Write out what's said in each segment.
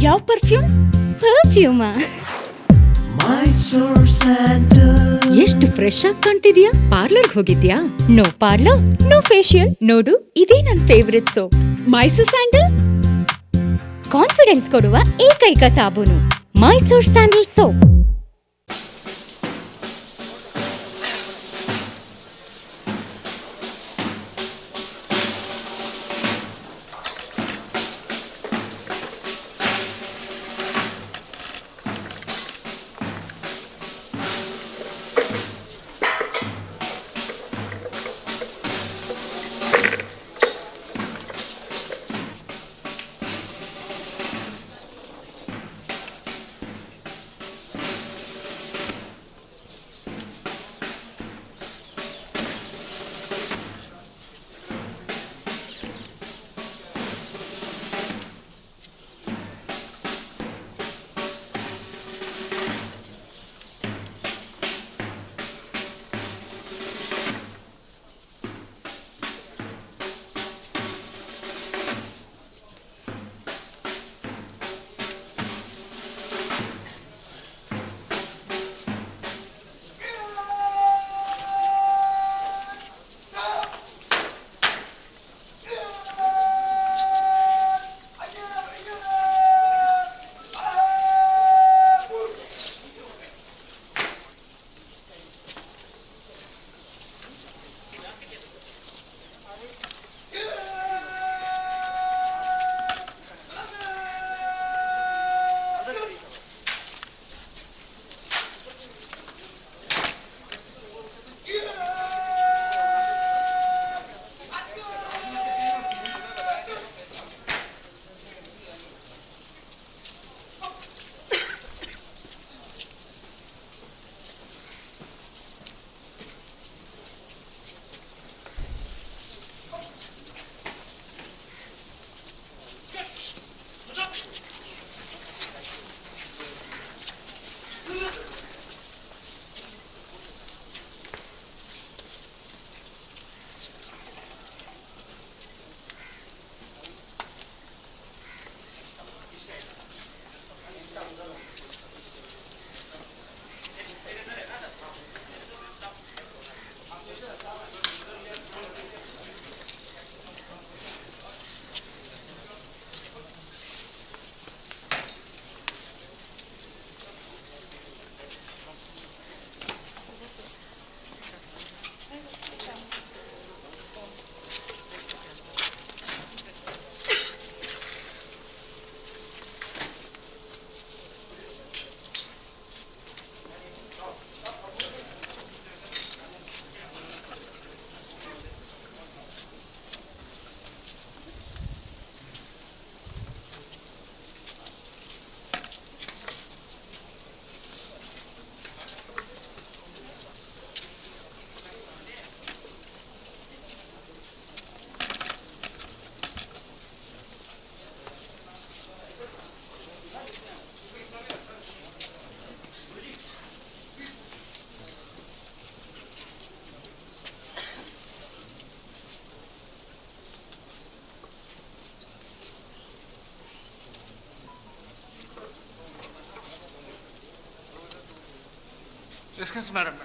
ಯಾವ ಪರ್ಫ್ಯೂಮ್? ಪರ್ಫ್ಯೂಮಾ? ಮೈಸೂರ್ ಸ್ಯಾಂಡಲ್. ಎಷ್ಟು ಫ್ರೆಶ್ ಆಗಿ ಕಾಣ್ತಿದ್ಯಾ. ಪಾರ್ಲರ್ಗೆ ಹೋಗಿದ್ಯಾ? No parlour, no facial. ನೋಡು, ಇದೇ ನನ್ favourite soap. Mysore sandal confidence ಕೊಡುವ ಏಕೈಕ ಸಾಬೂನು Mysore sandal soap. Excuse me, madam.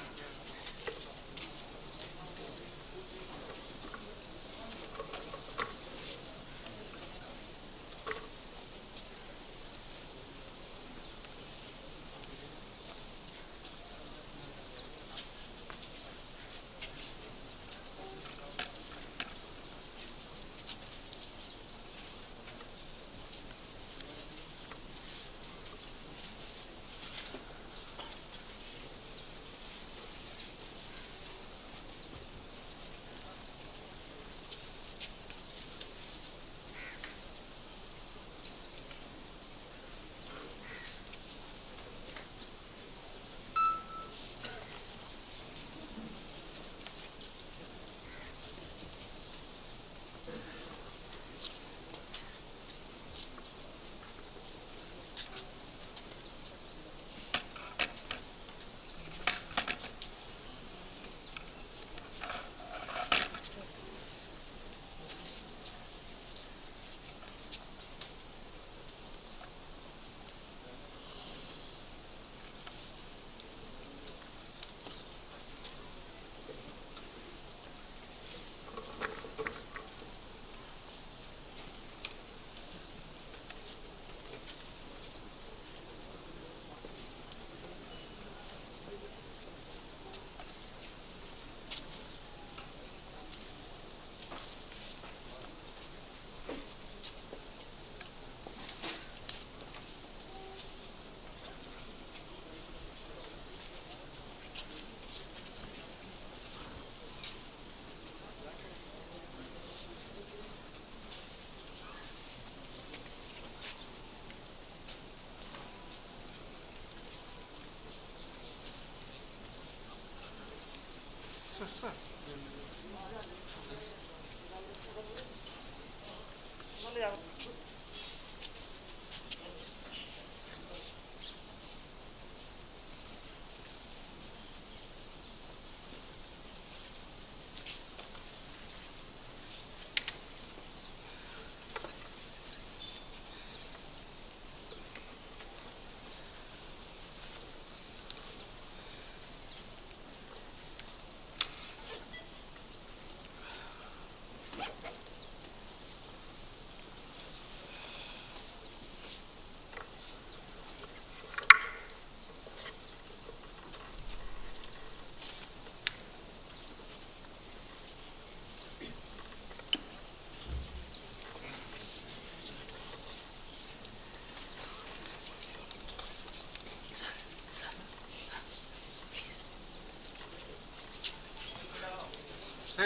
sir.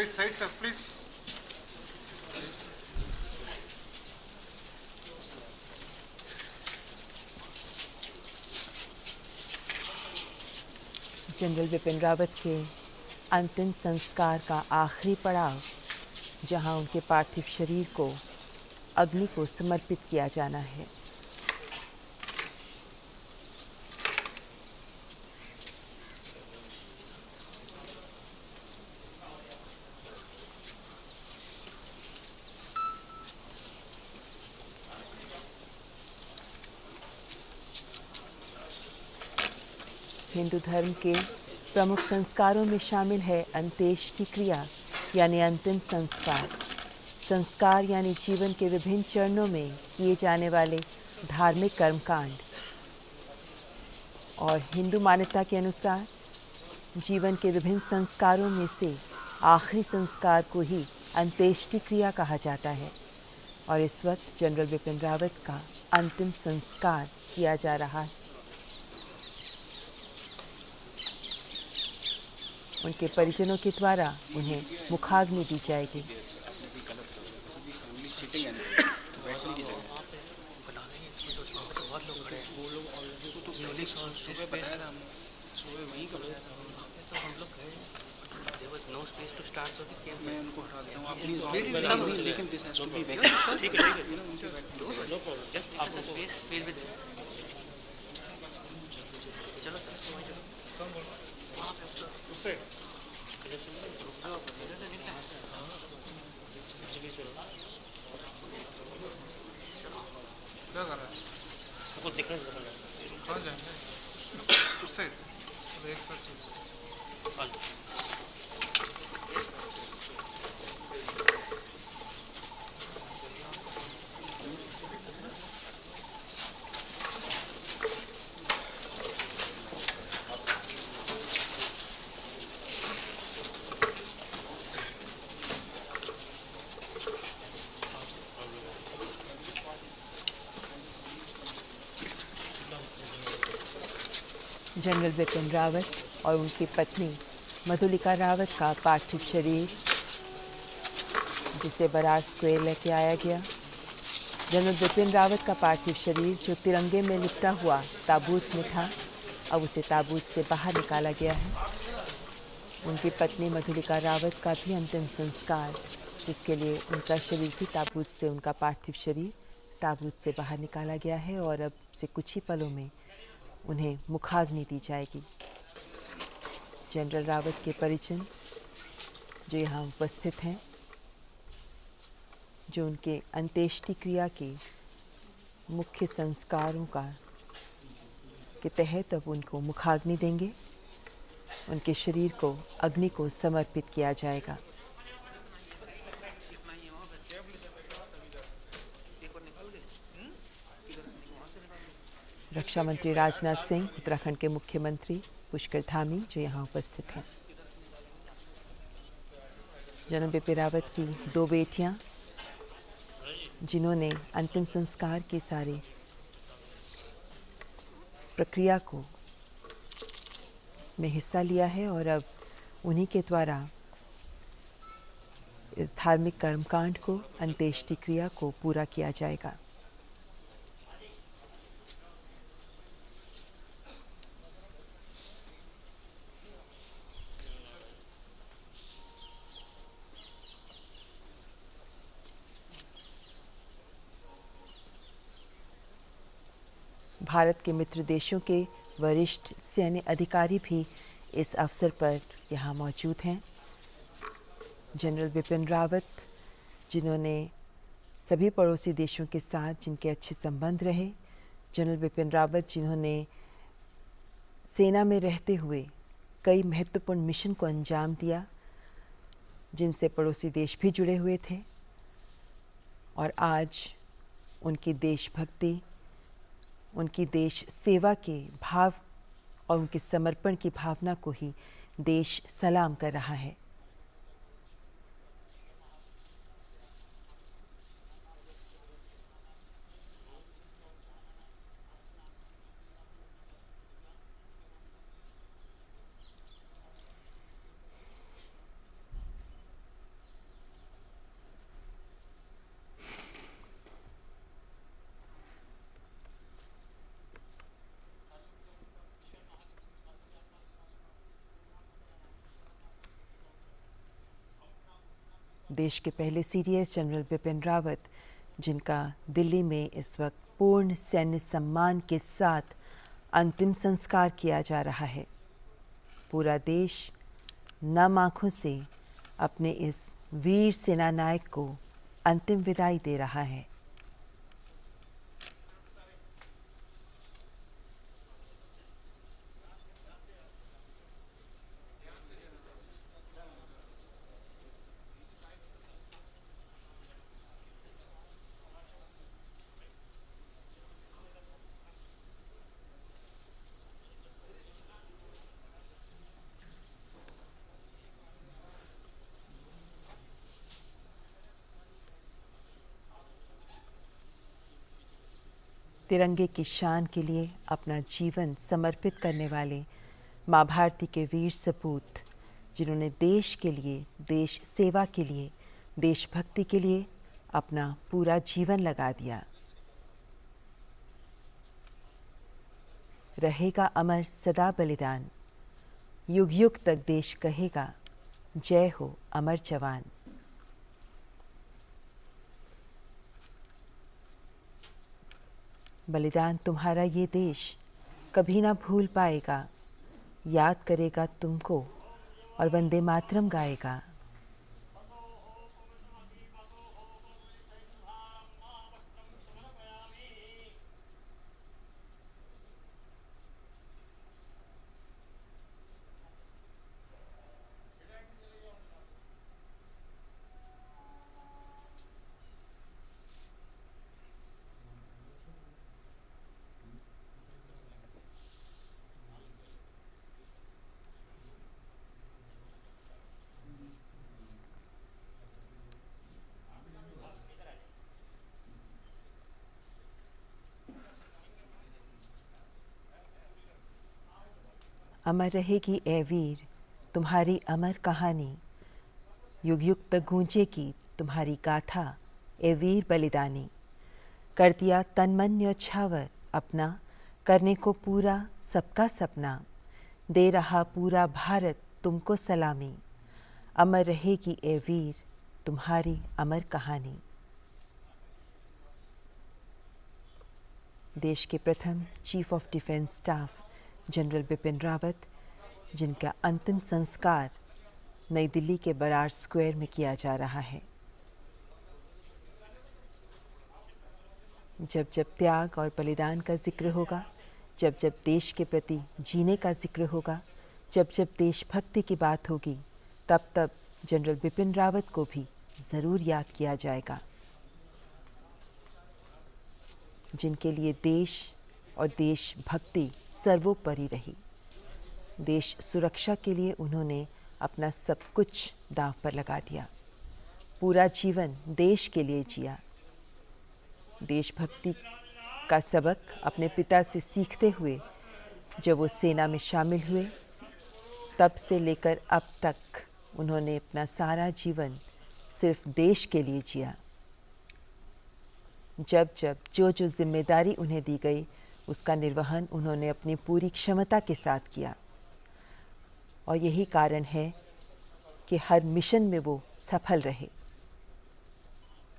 Side, sir, please. General Bipin Rawat के अंतिम संस्कार का आखिरी पड़ाव, जहां उनके पार्थिव शरीर को अग्नि को समर्पित किया जाना है। हिंदू धर्म के प्रमुख संस्कारों में शामिल है अंत्येष्टि क्रिया यानी अंतिम संस्कार। संस्कार यानी जीवन के विभिन्न चरणों में किए जाने वाले धार्मिक कर्मकांड। और हिंदू मान्यता के अनुसार जीवन के विभिन्न संस्कारों में से आखिरी संस्कार को ही अंत्येष्टि क्रिया कहा जाता है। और इस वक्त जनरल बिपिन रावत का अंतिम संस्कार किया जा रहा है। उनके परिजनों के द्वारा उन्हें मुखाग्नि दी जाएगी। क्या कर रहा है? कुछ दिख रहा है कहाँ जाएंगे? उस साइड एक साथ चीज। जनरल बिपिन रावत और उनकी पत्नी मधुलिका रावत का पार्थिव शरीर, जिसे बरार स्क्वायर लेके आया गया। जनरल बिपिन रावत का पार्थिव शरीर जो तिरंगे में लिपटा हुआ ताबूत में था, अब उसे ताबूत से बाहर निकाला गया है। उनकी पत्नी मधुलिका रावत का भी अंतिम संस्कार, जिसके लिए उनका शरीर भी ताबूत से, उनका पार्थिव शरीर ताबूत से बाहर निकाला गया है। और अब से कुछ ही पलों में उन्हें मुखाग्नि दी जाएगी। जनरल रावत के परिजन जो यहाँ उपस्थित हैं, जो उनके अंत्येष्टि क्रिया के मुख्य संस्कारों के तहत अब उनको मुखाग्नि देंगे। उनके शरीर को अग्नि को समर्पित किया जाएगा। रक्षा मंत्री राजनाथ सिंह, उत्तराखंड के मुख्यमंत्री पुष्कर धामी जो यहाँ उपस्थित हैं। जनरल बिपिन रावत की दो बेटियाँ, जिन्होंने अंतिम संस्कार की सारी प्रक्रिया को में हिस्सा लिया है, और अब उन्हीं के द्वारा इस धार्मिक कर्मकांड को, अंत्येष्टि क्रिया को पूरा किया जाएगा। भारत के मित्र देशों के वरिष्ठ सैन्य अधिकारी भी इस अवसर पर यहाँ मौजूद हैं। जनरल बिपिन रावत, जिन्होंने सभी पड़ोसी देशों के साथ जिनके अच्छे संबंध रहे, जनरल बिपिन रावत जिन्होंने सेना में रहते हुए कई महत्वपूर्ण मिशन को अंजाम दिया, जिनसे पड़ोसी देश भी जुड़े हुए थे, और आज उनकी देशभक्ति, उनकी देश सेवा के भाव और उनके समर्पण की भावना को ही देश सलाम कर रहा है। देश के पहले सीडीएस जनरल बिपिन रावत, जिनका दिल्ली में इस वक्त पूर्ण सैन्य सम्मान के साथ अंतिम संस्कार किया जा रहा है। पूरा देश नम आँखों से अपने इस वीर सेनानायक को अंतिम विदाई दे रहा है। तिरंगे की शान के लिए अपना जीवन समर्पित करने वाले माँ भारती के वीर सपूत, जिन्होंने देश के लिए, देश सेवा के लिए, देशभक्ति के लिए अपना पूरा जीवन लगा दिया। रहेगा अमर सदा बलिदान, युग युग तक देश कहेगा, जय हो अमर जवान। बलिदान तुम्हारा ये देश कभी ना भूल पाएगा, याद करेगा तुमको और वंदे मातरम गाएगा। अमर रहेगी ए वीर तुम्हारी अमर कहानी, युग युग तक गूंजेगी तुम्हारी गाथा ए वीर बलिदानी। कर दिया तन मन न्यौछावर अपना, करने को पूरा सबका सपना, दे रहा पूरा भारत तुमको सलामी। अमर रहेगी ए वीर तुम्हारी अमर कहानी। देश के प्रथम chief of defence staff general Bipin Rawat, जिनका अंतिम संस्कार नई दिल्ली के बरार स्क्वायर में किया जा रहा है। जब जब त्याग और बलिदान का जिक्र होगा, जब जब देश के प्रति जीने का जिक्र होगा, जब जब देशभक्ति की बात होगी, तब तब जनरल बिपिन रावत को भी ज़रूर याद किया जाएगा, जिनके लिए देश और देशभक्ति सर्वोपरि रही। देश सुरक्षा के लिए उन्होंने अपना सब कुछ दांव पर लगा दिया, पूरा जीवन देश के लिए जिया। देशभक्ति का सबक अपने पिता से सीखते हुए जब वो सेना में शामिल हुए, तब से लेकर अब तक उन्होंने अपना सारा जीवन सिर्फ देश के लिए जिया। जब जब जो जिम्मेदारी उन्हें दी गई, उसका निर्वहन उन्होंने अपनी पूरी क्षमता के साथ किया, और यही कारण है कि हर मिशन में वो सफल रहे।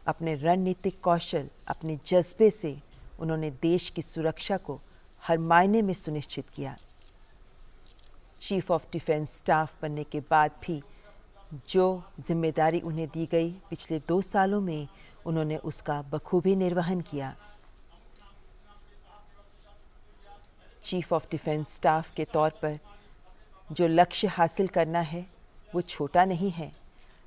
अपने रणनीतिक कौशल, अपने जज्बे से उन्होंने देश की सुरक्षा को हर मायने में सुनिश्चित किया। चीफ ऑफ डिफेंस स्टाफ बनने के बाद भी जो जिम्मेदारी उन्हें दी गई, पिछले 2 सालों में उन्होंने उसका बखूबी निर्वहन किया। चीफ ऑफ डिफेंस स्टाफ के तौर पर जो लक्ष्य हासिल करना है वो छोटा नहीं है,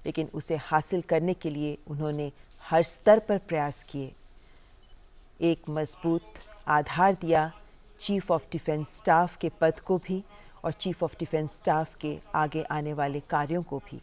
लेकिन उसे हासिल करने के लिए उन्होंने हर स्तर पर प्रयास किए। एक मजबूत आधार दिया चीफ ऑफ डिफेंस स्टाफ के पद को भी और चीफ ऑफ डिफेंस स्टाफ के आगे आने वाले कार्यों को भी।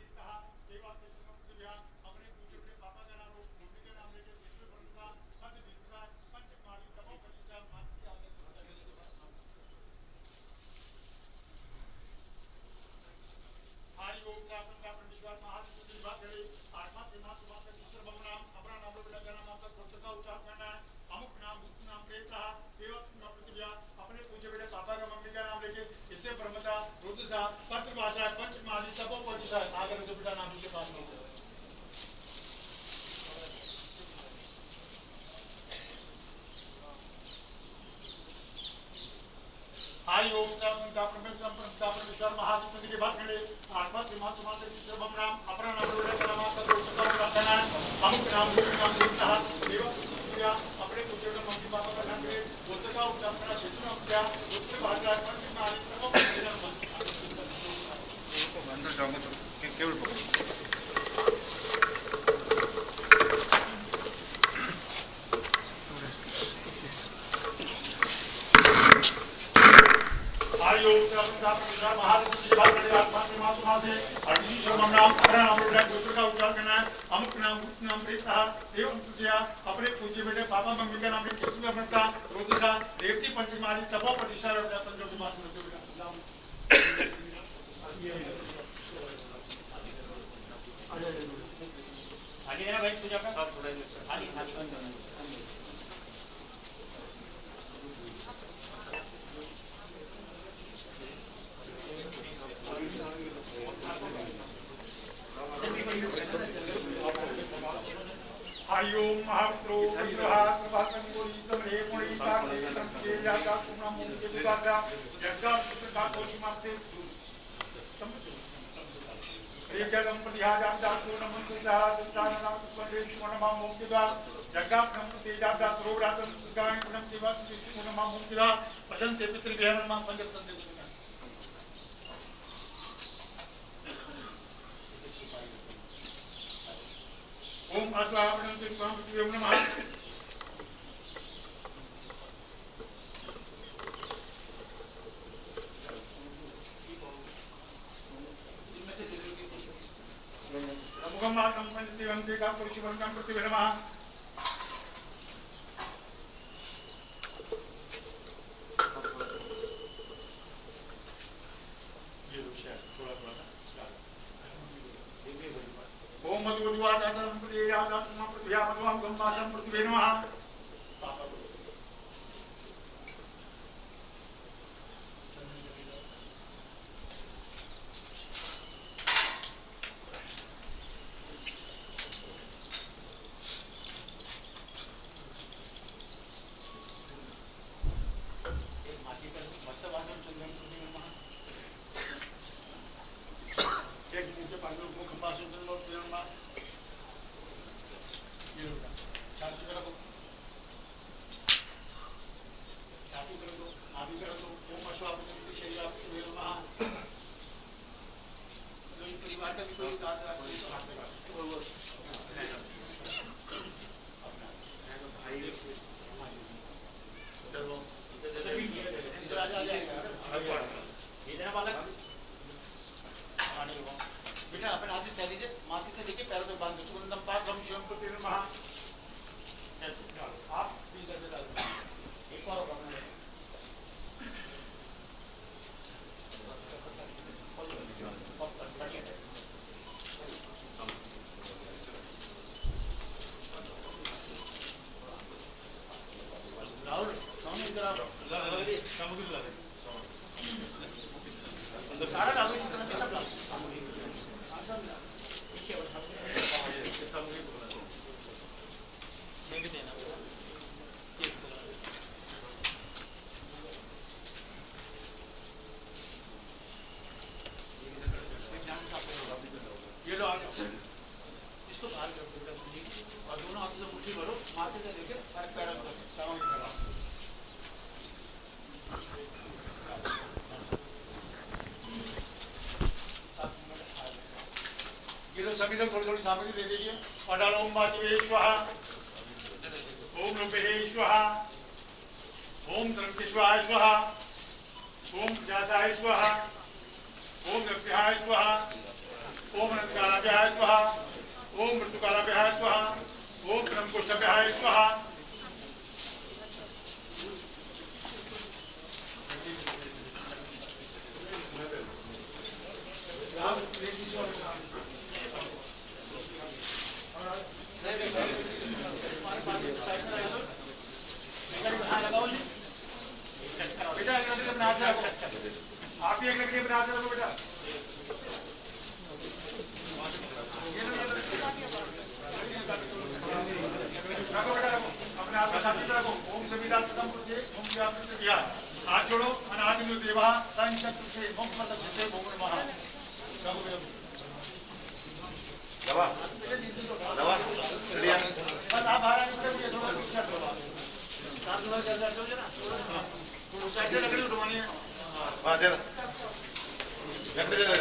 अंदर जाऊंगा तो केवल पकड़ो। अपने पूज्य बेटे पापा मम्मी का नाम रेवती पंचमाली तपो प्रतिष्ठा आगे भाई पूजा का आयोम महाप्रो विग्रहात् प्रभासंगोली समरे पुणी काक्षे संके यागा कुना मुक्ति विकासा यज्ञ पुत्रसातोषमाप्ते रेजगम प्रतिहाजाम जातो नमन्तो दारा संसारनाम पंडेश्वरमा मुक्तिदा यज्ञापनम तेजाब्दा रोगरातम सुगायन पुनम दिवस विष्णुनमा मुक्तिदा पठन्ते पितृभ्यनमा पंचतंत्र ओम अस्वावणं चित्तं पृथ्वीं नमः मुखं मातं पंचतीवं देका पुरुषवन्तं पृथ्वीं नमः ये विषय थोड़ा ओम मधुवादातं प्रदेयादातं प्रभ्यामगं गंगासं पृथ्वी नमः बेटा अपने हाथ से कह दीजिए माथे से लेके पैरों तक बांध दो सुगंधम पाक हम शिवम को तीर महा आप भी इधर से डाल एक बार और अपने राहुल सामने इधर आओ सामग्री ला दे अंदर सारा डालो इतना पैसा डालो सभी लोग थोड़ी थोड़ी सामग्री दे दीजिए और डालो ओम वाचवे स्वाहा, ओम रूपे स्वाहा, ओम द्रव्येश्वराय स्वाहा, ओम प्रजासाय स्वाहा, ओम नृत्याय स्वाहा, ओम अनंतकालाभ्याय स्वाहा, ओम मृत्युकालाभ्याय स्वाहा, ओम ब्रह्मकोष्ठाभ्याय स्वाहा। आप ही एक लकड़ी बना से रखो बेटा। रखो बेटा रखो, अपने हाथ में साथी रखो। ओम सविता संपुरुषे ओम व्यापृत किया, हाथ जोड़ो। अनादिनो देवा संचक्रुषे ओम प्रदक्षिणे ओम नमः। रखो बेटा। दवा दवा बढ़िया। बस आप बाहर आके मुझे थोड़ा पीछे हटो। साथ थोड़ा जल्दी हटो ना, थोड़ा साइड से लकड़ी उठवानी है। हाँ दे दो, लकड़ी दे दो।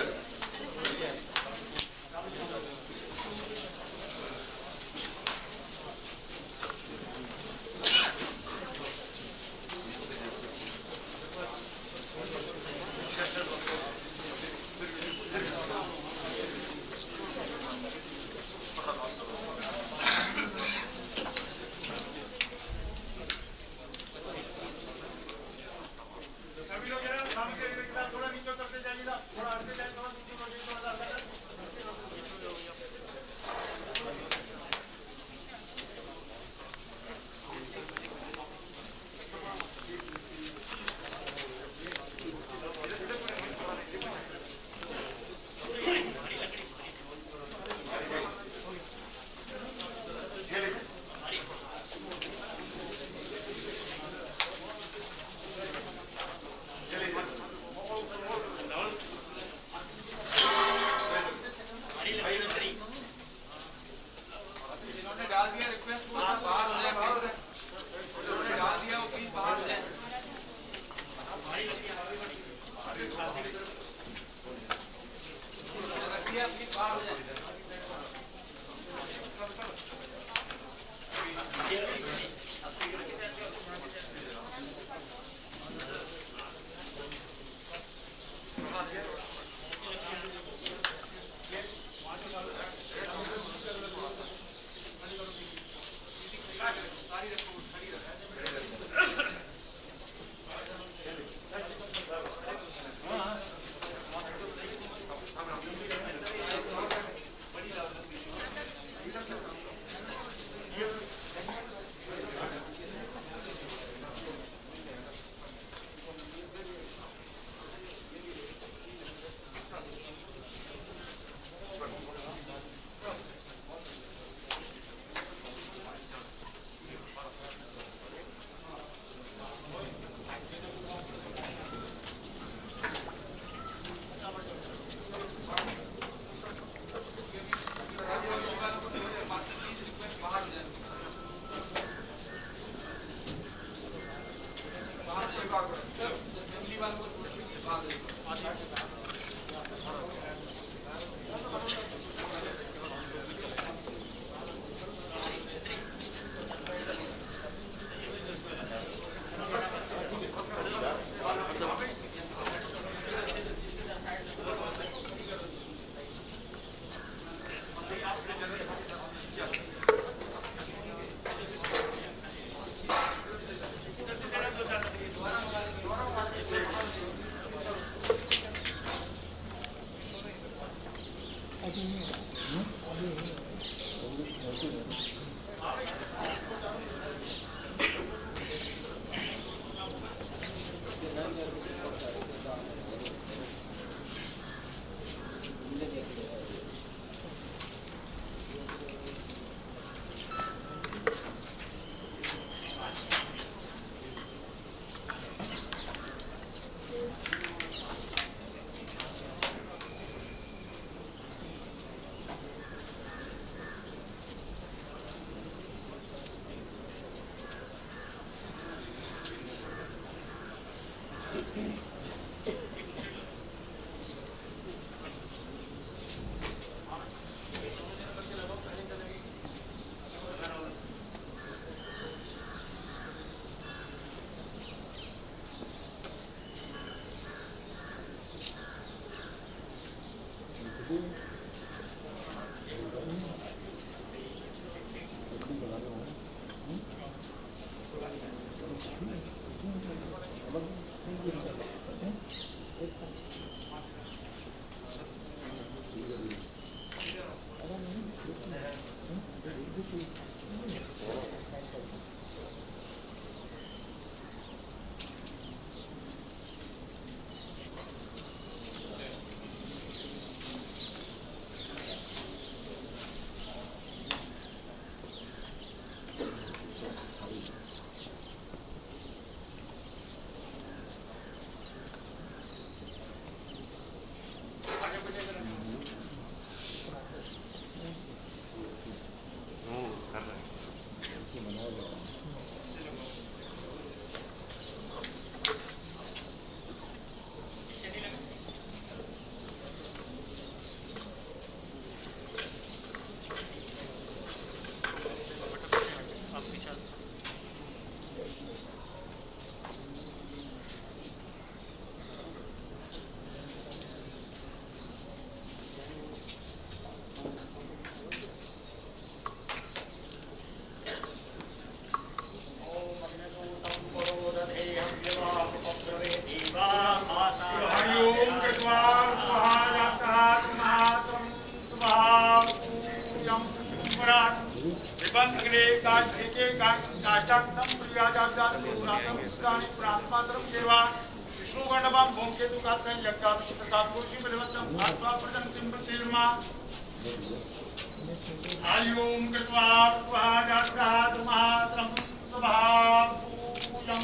आयुं कृत्वा पुहाजातात् मात्रं स्वभावपूयं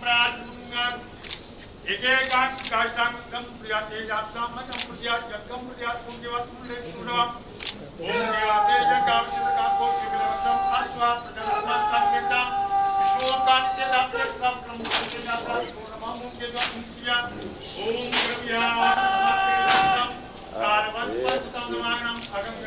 प्राज्ञात् एकेकां काष्ठाङ्गं प्रियाते जातां मनं प्रियात् जगं प्रियात् पुण्यवत् पुण्ये शुभम् ओम देवाते जगाक्षितका कोशिबिलवचं आस्वा प्रजनस्मात्तां विश्वकान्ते दाते सप्रं मुक्ते जाता सोनमा मुक्ते जाता ओम प्रव्या मात्रेतं कारवत्वचं नमानं अगं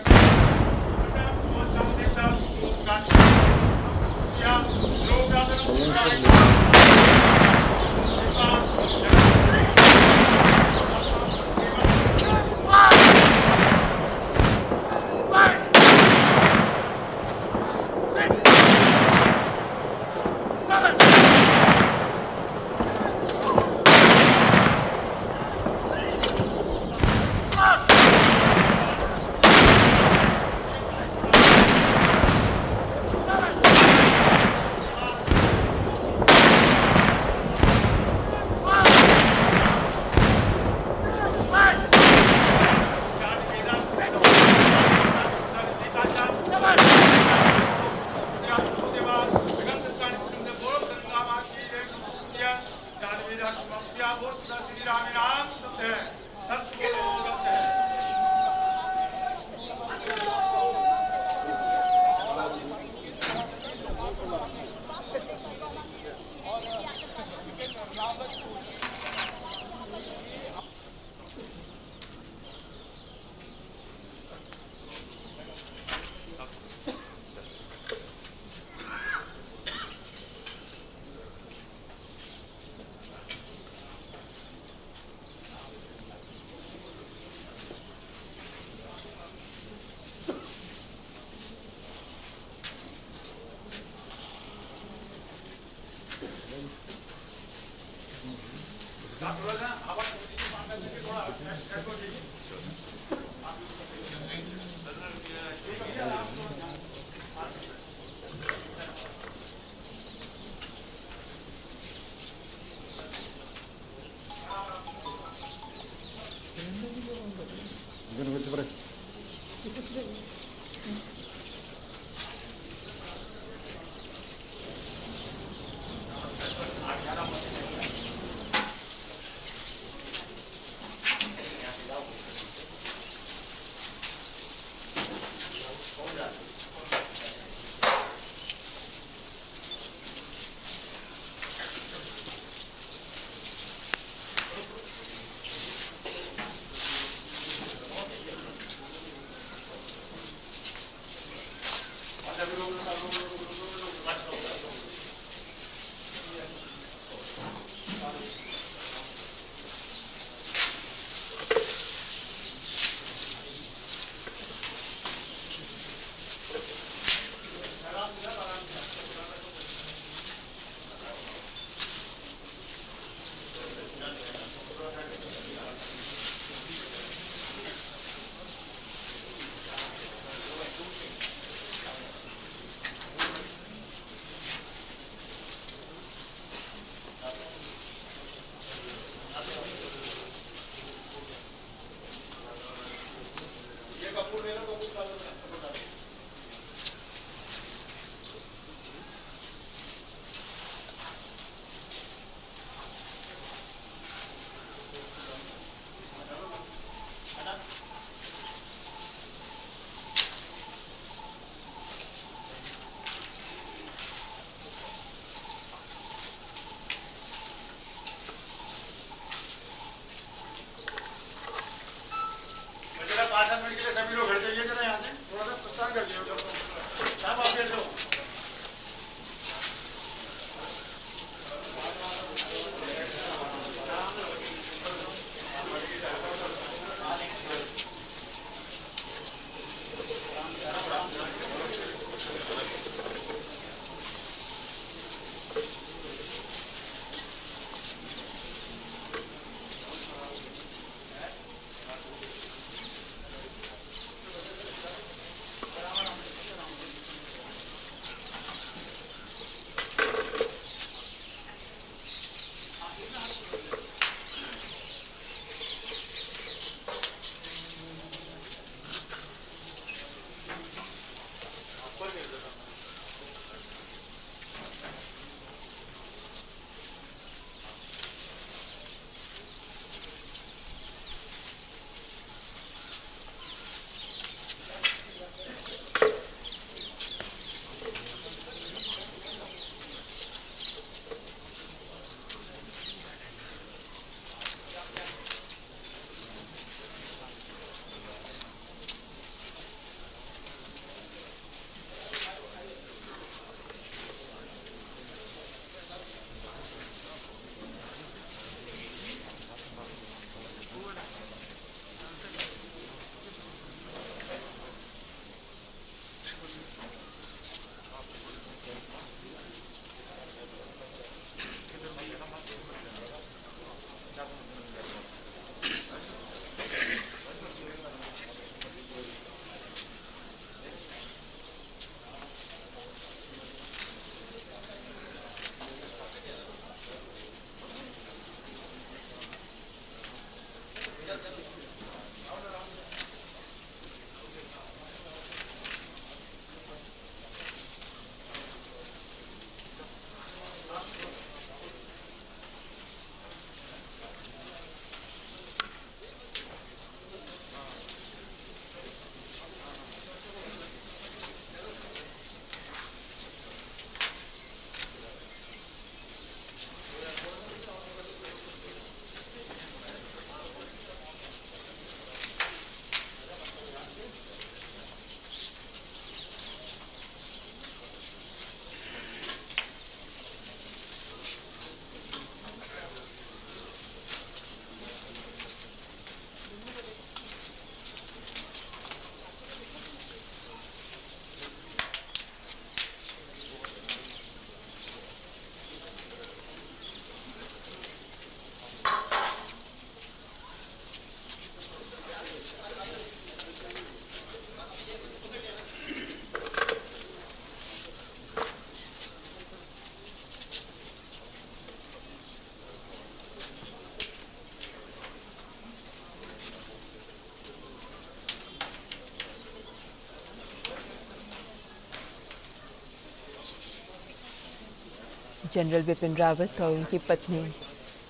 जनरल बिपिन रावत और उनकी पत्नी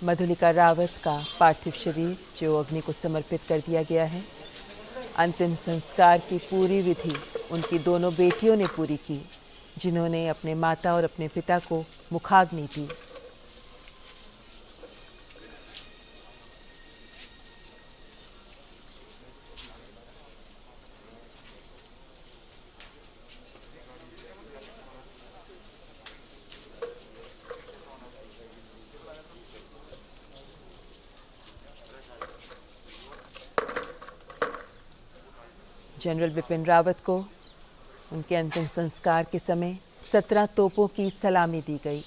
मधुलिका रावत का पार्थिव शरीर जो अग्नि को समर्पित कर दिया गया है। अंतिम संस्कार की पूरी विधि उनकी दोनों बेटियों ने पूरी की, जिन्होंने अपने माता और अपने पिता को मुखाग्नि दी। जनरल बिपिन रावत को उनके अंतिम संस्कार के समय 17 तोपों की सलामी दी गई।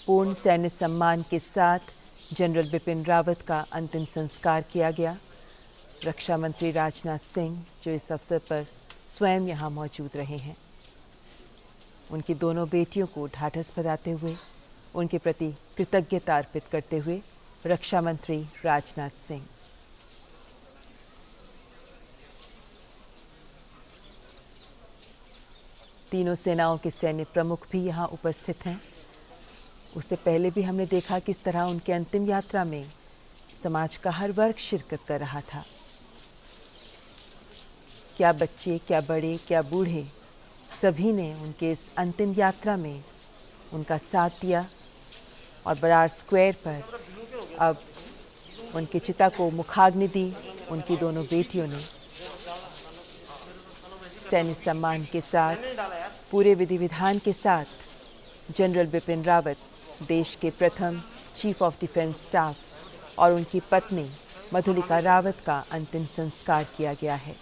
पूर्ण सैन्य सम्मान के साथ जनरल बिपिन रावत का अंतिम संस्कार किया गया। रक्षा मंत्री राजनाथ सिंह जो इस अवसर पर स्वयं यहाँ मौजूद रहे हैं, उनकी दोनों बेटियों को ढाढ़स बंधाते हुए उनके प्रति कृतज्ञता अर्पित करते हुए रक्षा मंत्री राजनाथ सिंह। तीनों सेनाओं के सैन्य प्रमुख भी यहाँ उपस्थित हैं। उससे पहले भी हमने देखा किस तरह उनके अंतिम यात्रा में समाज का हर वर्ग शिरकत कर रहा था। क्या बच्चे, क्या बड़े, क्या बूढ़े, सभी ने उनके इस अंतिम यात्रा में उनका साथ दिया और बरार स्क्वायर पर अब उनकी चिता को मुखाग्नि दी। उनकी दोनों बेटियों ने सैन्य सम्मान के साथ, पूरे विधि विधान के साथ जनरल बिपिन रावत, देश के प्रथम चीफ ऑफ डिफेंस स्टाफ, और उनकी पत्नी मधुलिका रावत का अंतिम संस्कार किया गया है।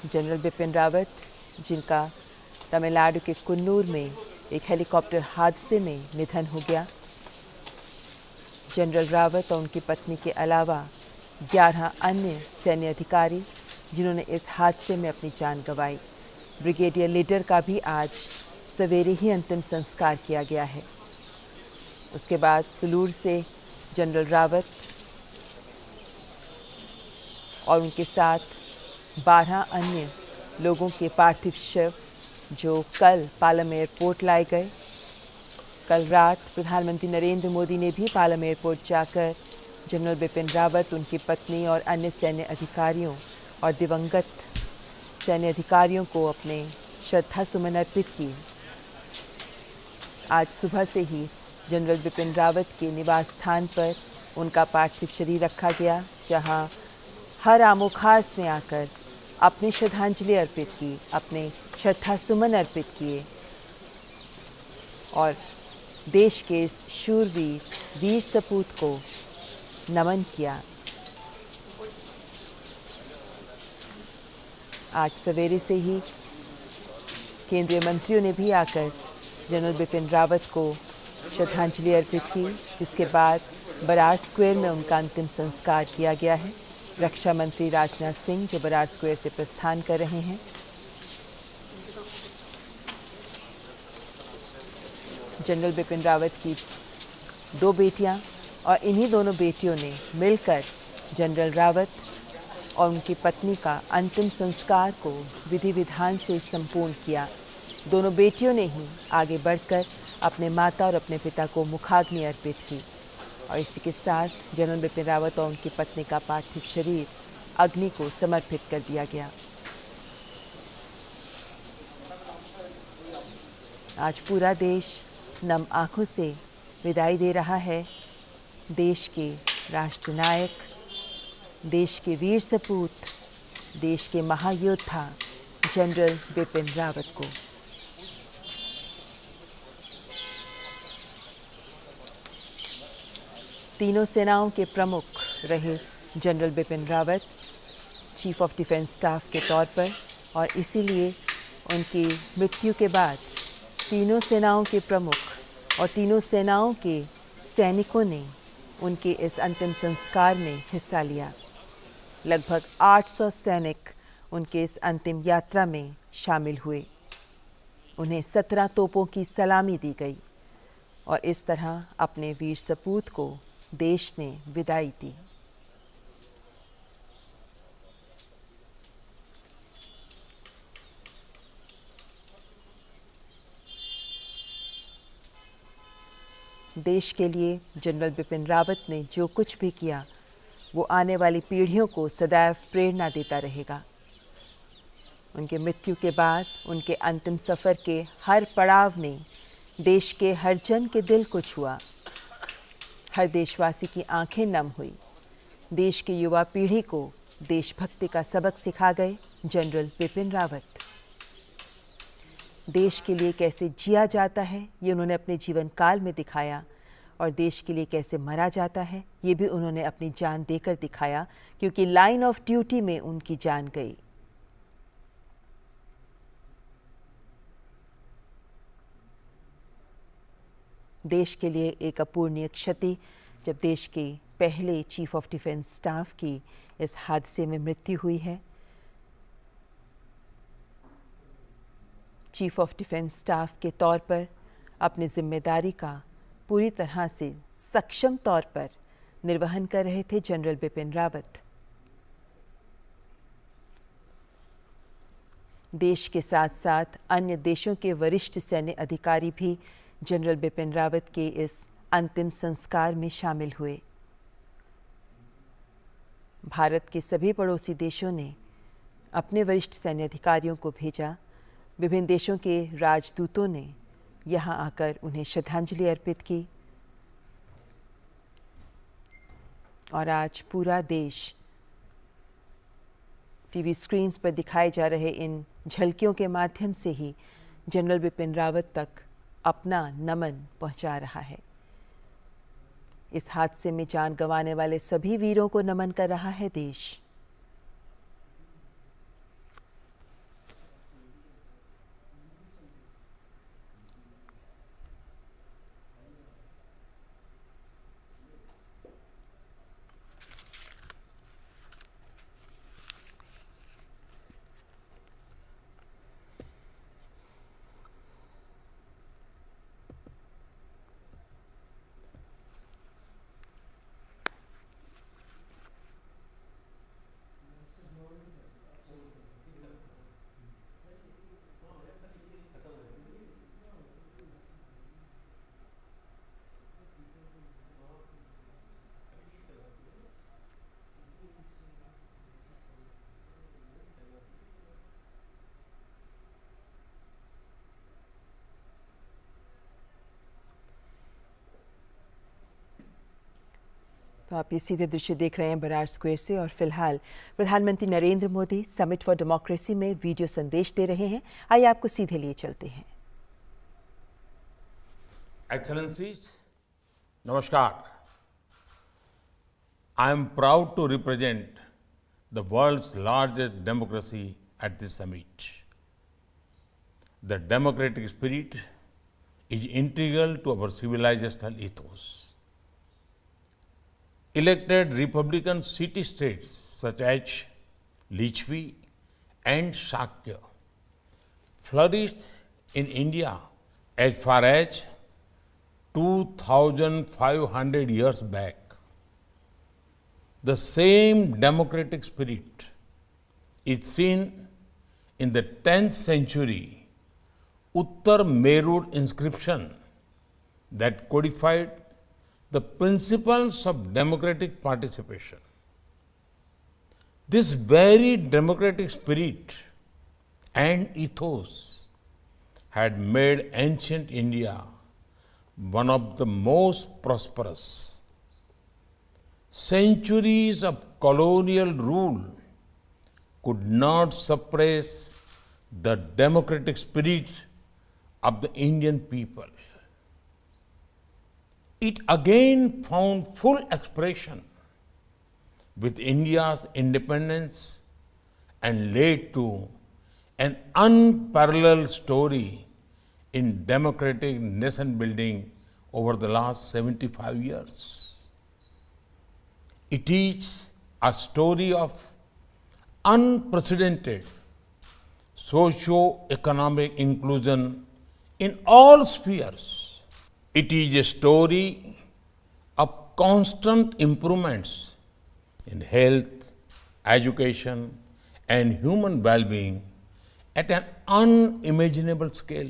जनरल बिपिन रावत, जिनका तमिलनाडु के कुन्नूर में एक हेलीकॉप्टर हादसे में निधन हो गया। जनरल रावत और उनकी पत्नी के अलावा 11 अन्य सैन्य अधिकारी जिन्होंने इस हादसे में अपनी जान गंवाई। ब्रिगेडियर लीडर का भी आज सवेरे ही अंतिम संस्कार किया गया है। उसके बाद सुलूर से जनरल रावत और उनके साथ 12 अन्य लोगों के पार्थिव शव जो कल पालम एयरपोर्ट लाए गए। कल रात प्रधानमंत्री नरेंद्र मोदी ने भी पालम एयरपोर्ट जाकर जनरल बिपिन रावत, उनकी पत्नी और अन्य सैन्य अधिकारियों और दिवंगत सैन्य अधिकारियों को अपने श्रद्धा सुमन अर्पित किए। आज सुबह से ही जनरल बिपिन रावत के निवास स्थान पर उनका पार्थिव शरीर रखा गया, जहां हर आमोखास ने आकर अपनी श्रद्धांजलि अर्पित की, अपने श्रद्धा सुमन अर्पित किए और देश के इस शूरवीर वीर सपूत को नमन किया। आज सवेरे से ही केंद्रीय मंत्रियों ने भी आकर जनरल बिपिन रावत को श्रद्धांजलि अर्पित की, जिसके बाद बरार स्क्वायर में उनका अंतिम संस्कार किया गया है। रक्षा मंत्री राजनाथ सिंह जो बरार स्क्वायर से प्रस्थान कर रहे हैं। जनरल बिपिन रावत की 2 बेटियां और इन्हीं दोनों बेटियों ने मिलकर जनरल रावत और उनकी पत्नी का अंतिम संस्कार को विधि विधान से संपूर्ण किया। दोनों बेटियों ने ही आगे बढ़कर अपने माता और अपने पिता को मुखाग्नि अर्पित की और इसी के साथ जनरल बिपिन रावत और उनकी पत्नी का पार्थिव शरीर अग्नि को समर्पित कर दिया गया। आज पूरा देश नम आंखों से विदाई दे रहा है देश के राष्ट्रनायक, देश के वीर सपूत, देश के महायोद्धा जनरल बिपिन रावत को। तीनों सेनाओं के प्रमुख रहे general Bipin Rawat chief of defence staff के तौर पर, और इसीलिए उनकी मृत्यु के बाद तीनों सेनाओं के प्रमुख और तीनों सेनाओं के सैनिकों ने उनके इस अंतिम संस्कार में हिस्सा लिया। लगभग 800 सैनिक उनके इस अंतिम यात्रा में शामिल हुए। उन्हें 17 तोपों की सलामी दी गई और इस तरह अपने वीर सपूत को देश ने विदाई दी। देश के लिए जनरल बिपिन रावत ने जो कुछ भी किया वो आने वाली पीढ़ियों को सदैव प्रेरणा देता रहेगा। उनके मृत्यु के बाद उनके अंतिम सफ़र के हर पड़ाव ने देश के हर जन के दिल को छुआ। हर देशवासी की आंखें नम हुई। देश की युवा पीढ़ी को देशभक्ति का सबक सिखा गए जनरल बिपिन रावत। देश के लिए कैसे जिया जाता है ये उन्होंने अपने जीवन काल में दिखाया, और देश के लिए कैसे मरा जाता है ये भी उन्होंने अपनी जान देकर दिखाया, क्योंकि लाइन ऑफ ड्यूटी में उनकी जान गई। देश के लिए एक अपूरणीय क्षति जब देश के पहले चीफ ऑफ डिफेंस स्टाफ की इस हादसे में मृत्यु हुई है। चीफ ऑफ डिफेंस स्टाफ के तौर पर अपनी जिम्मेदारी का पूरी तरह से सक्षम तौर पर निर्वहन कर रहे थे जनरल बिपिन रावत। देश के साथ साथ अन्य देशों के वरिष्ठ सैन्य अधिकारी भी जनरल बिपिन रावत के इस अंतिम संस्कार में शामिल हुए। भारत के सभी पड़ोसी देशों ने अपने वरिष्ठ सैन्य अधिकारियों को भेजा। विभिन्न देशों के राजदूतों ने यहाँ आकर उन्हें श्रद्धांजलि अर्पित की, और आज पूरा देश टीवी स्क्रीन्स पर दिखाए जा रहे इन झलकियों के माध्यम से ही जनरल बिपिन रावत तक अपना नमन पहुंचा रहा है। इस हादसे में जान गंवाने वाले सभी वीरों को नमन कर रहा है देश। तो आप ये सीधे दृश्य देख रहे हैं बरार स्क्वायर से, और फिलहाल प्रधानमंत्री Narendra Modi summit for democracy में वीडियो संदेश दे रहे हैं। आइए आपको सीधे लिए चलते हैं। Excellencies, Namaskar. I am proud to represent the world's largest democracy at this summit. The democratic spirit is integral to our civilizational ethos. Elected Republican city-states such as Lichvi and Shakya flourished in India as far as 2,500 years back. The same democratic spirit is seen in the 10th century Uttar Merud inscription that codified the principles of democratic participation. This very democratic spirit and ethos had made ancient India one of the most prosperous. Centuries of colonial rule could not suppress the democratic spirit of the Indian people. It again found full expression with India's independence and led to an unparalleled story in democratic nation building over the last 75 years. It is a story of unprecedented socio-economic inclusion in all spheres. It is a story of constant improvements in health, education, and human well-being at an unimaginable scale.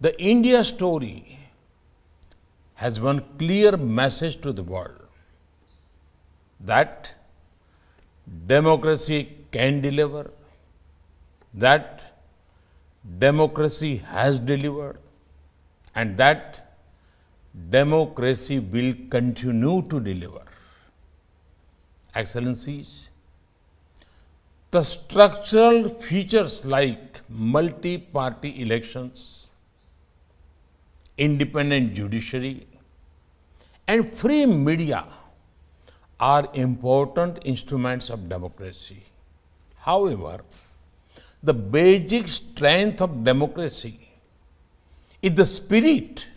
The India story has one clear message to the world that democracy can deliver, that democracy has delivered, and that democracy will continue to deliver. Excellencies, the structural features like multi-party elections, independent judiciary, and free media are important instruments of democracy. However, the basic strength of democracy is the spirit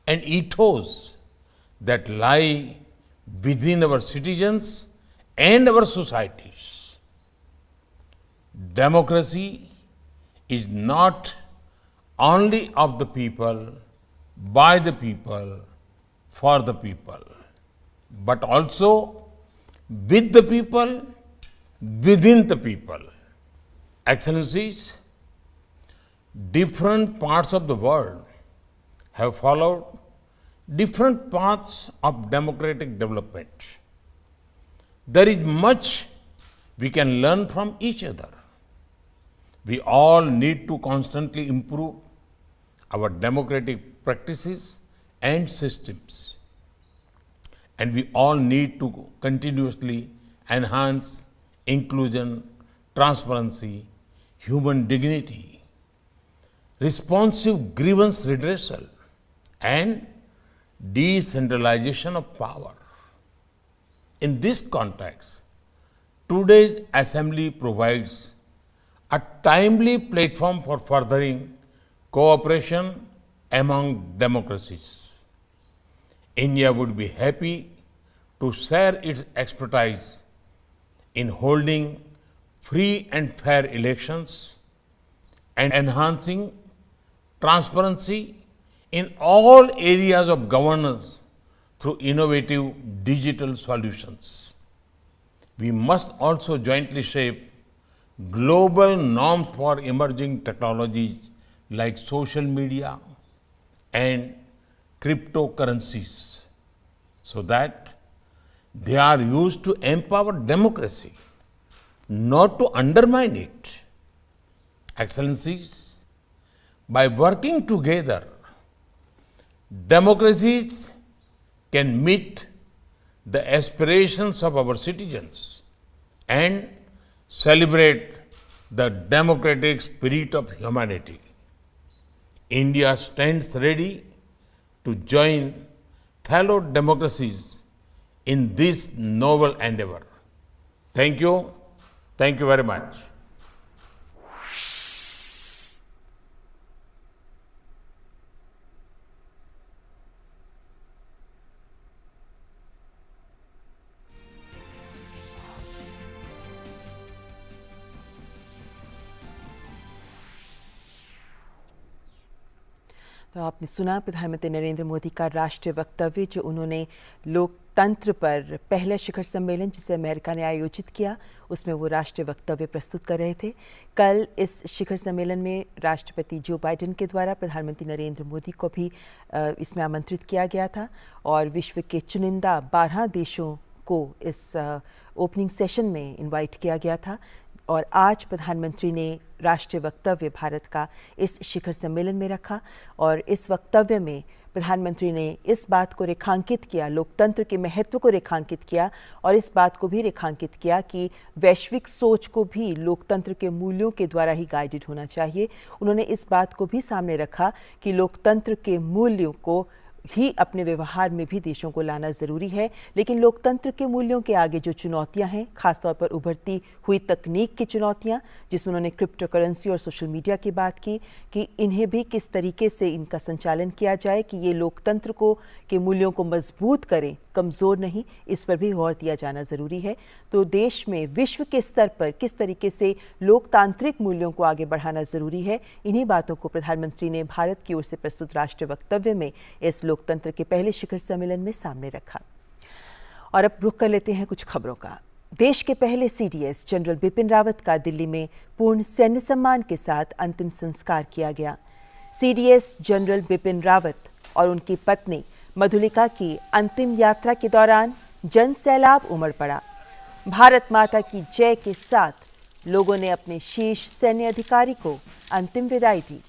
and ethos that lie within our citizens and our societies. Democracy is not only of the people, by the people, for the people, but also with the people, within the people. Excellencies, different parts of the world have followed different paths of democratic development. There is much we can learn from each other. We all need to constantly improve our democratic practices and systems. And we all need to continuously enhance inclusion, transparency, human dignity, responsive grievance redressal, and decentralization of power. In this context, today's assembly provides a timely platform for furthering cooperation among democracies. India would be happy to share its expertise in holding free and fair elections and enhancing transparency in all areas of governance through innovative digital solutions. We must also jointly shape global norms for emerging technologies like social media and cryptocurrencies so that they are used to empower democracy, not to undermine it. Excellencies, by working together, democracies can meet the aspirations of our citizens and celebrate the democratic spirit of humanity. India stands ready to join fellow democracies in this noble endeavor. Thank you. Thank you very much. तो आपने सुना प्रधानमंत्री नरेंद्र मोदी का राष्ट्रीय वक्तव्य जो उन्होंने लोकतंत्र पर पहला शिखर सम्मेलन जिसे अमेरिका ने आयोजित किया उसमें वो राष्ट्रीय वक्तव्य प्रस्तुत कर रहे थे। कल इस शिखर सम्मेलन में राष्ट्रपति जो बाइडेन के द्वारा प्रधानमंत्री नरेंद्र मोदी को भी इसमें आमंत्रित किया गया था और विश्व के चुनिंदा 12 देशों को इस ओपनिंग सेशन में इनवाइट किया गया था और आज प्रधानमंत्री ने राष्ट्रीय वक्तव्य भारत का इस शिखर सम्मेलन में रखा और इस वक्तव्य में प्रधानमंत्री ने इस बात को रेखांकित किया, लोकतंत्र के महत्व को रेखांकित किया और इस बात को भी रेखांकित किया कि वैश्विक सोच को भी लोकतंत्र के मूल्यों के द्वारा ही गाइडेड होना चाहिए। उन्होंने इस बात को भी सामने रखा कि लोकतंत्र के मूल्यों को ही अपने व्यवहार में भी देशों को लाना ज़रूरी है, लेकिन लोकतंत्र के मूल्यों के आगे जो चुनौतियां हैं, खासतौर पर उभरती हुई तकनीक की चुनौतियां, जिसमें उन्होंने क्रिप्टो करेंसी और सोशल मीडिया की बात की कि इन्हें भी किस तरीके से इनका संचालन किया जाए कि ये लोकतंत्र को के मूल्यों को मजबूत करें, कमज़ोर नहीं, इस पर भी गौर दिया जाना ज़रूरी है। तो देश में विश्व के स्तर पर किस तरीके से लोकतांत्रिक मूल्यों को आगे बढ़ाना ज़रूरी है, इन्हीं बातों को प्रधानमंत्री ने भारत की ओर से प्रस्तुत राष्ट्रीय वक्तव्य में इस लोकतंत्र के पहले शिखर सम्मेलन में सामने रखा। और अब रुख कर लेते हैं कुछ खबरों का। देश के पहले सीडीएस जनरल बिपिन रावत का दिल्ली में पूर्ण सैन्य सम्मान के साथ अंतिम संस्कार किया गया। सीडीएस जनरल बिपिन रावत और उनकी पत्नी मधुलिका की अंतिम यात्रा के दौरान जन सैलाब उमड़ पड़ा। भारत माता की जय के साथ लोगों ने अपने शीर्ष सैन्य अधिकारी को अंतिम विदाई दी।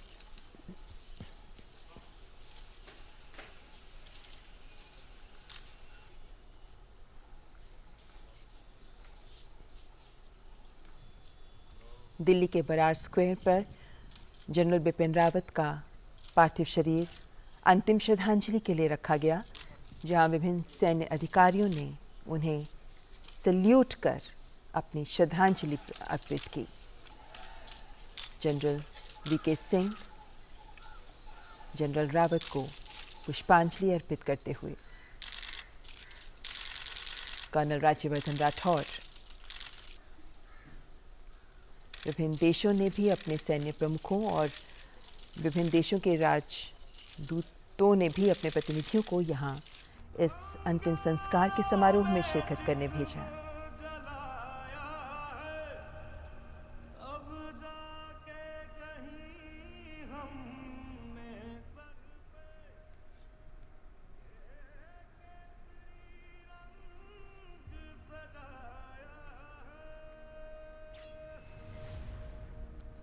दिल्ली के बरार स्क्वायर पर जनरल बिपिन रावत का पार्थिव शरीर अंतिम श्रद्धांजलि के लिए रखा गया, जहां विभिन्न सैन्य अधिकारियों ने उन्हें सल्यूट कर अपनी श्रद्धांजलि अर्पित की। General VK Singh general Rawat को पुष्पांजलि अर्पित करते हुए, कर्नल राज्यवर्धन राठौर, विभिन्न देशों ने भी अपने सैन्य प्रमुखों और विभिन्न देशों के राजदूतों ने भी अपने प्रतिनिधियों को यहाँ इस अंतिम संस्कार के समारोह में शिरकत करने भेजा।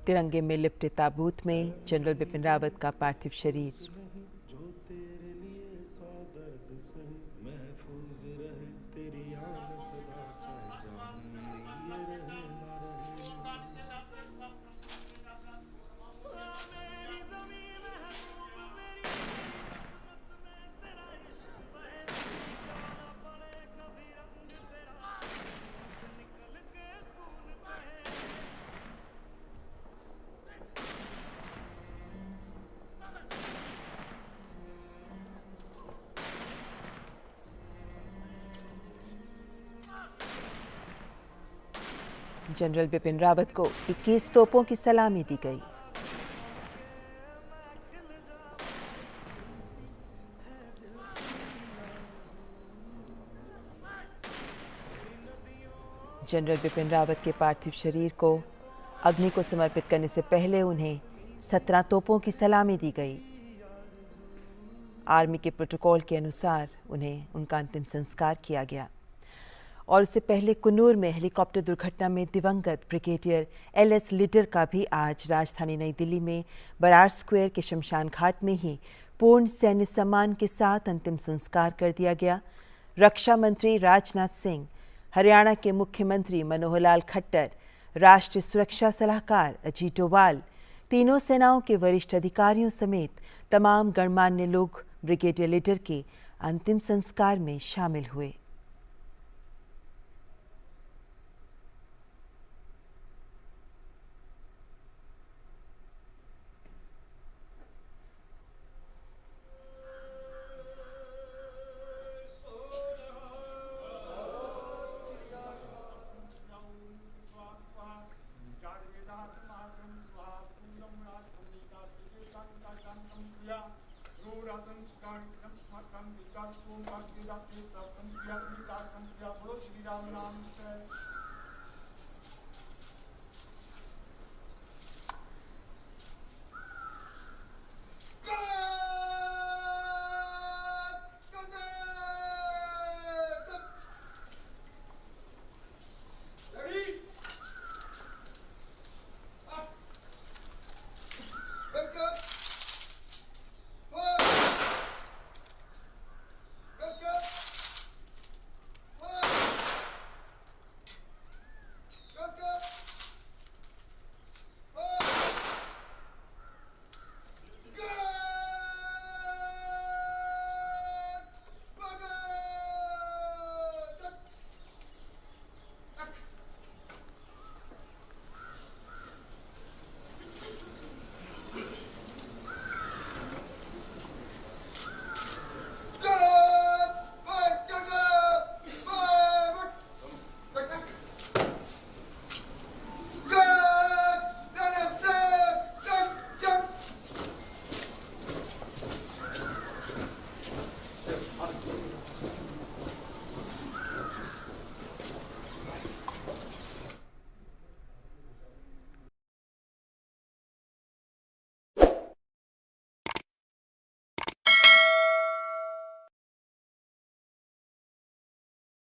तिरंगे में लिपटे ताबूत में जनरल बिपिन रावत का पार्थिव शरीर जनरल बिपिन रावत को 21 तोपों की सलामी दी गई। जनरल बिपिन रावत के पार्थिव शरीर को अग्नि को समर्पित करने से पहले उन्हें 17 तोपों की सलामी दी गई। आर्मी के प्रोटोकॉल के अनुसार उन्हें उनका अंतिम संस्कार किया गया। और इससे पहले कुन्नूर में हेलीकॉप्टर दुर्घटना में दिवंगत ब्रिगेडियर LS लिटर का भी आज राजधानी नई दिल्ली में बरार स्क्वायर के शमशान घाट में ही पूर्ण सैन्य सम्मान के साथ अंतिम संस्कार कर दिया गया। रक्षा मंत्री राजनाथ सिंह, हरियाणा के मुख्यमंत्री मनोहर लाल खट्टर, राष्ट्रीय सुरक्षा सलाहकार अजीत डोभाल, तीनों सेनाओं के वरिष्ठ अधिकारियों समेत तमाम गणमान्य लोग ब्रिगेडियर लिटर के अंतिम संस्कार में शामिल हुए।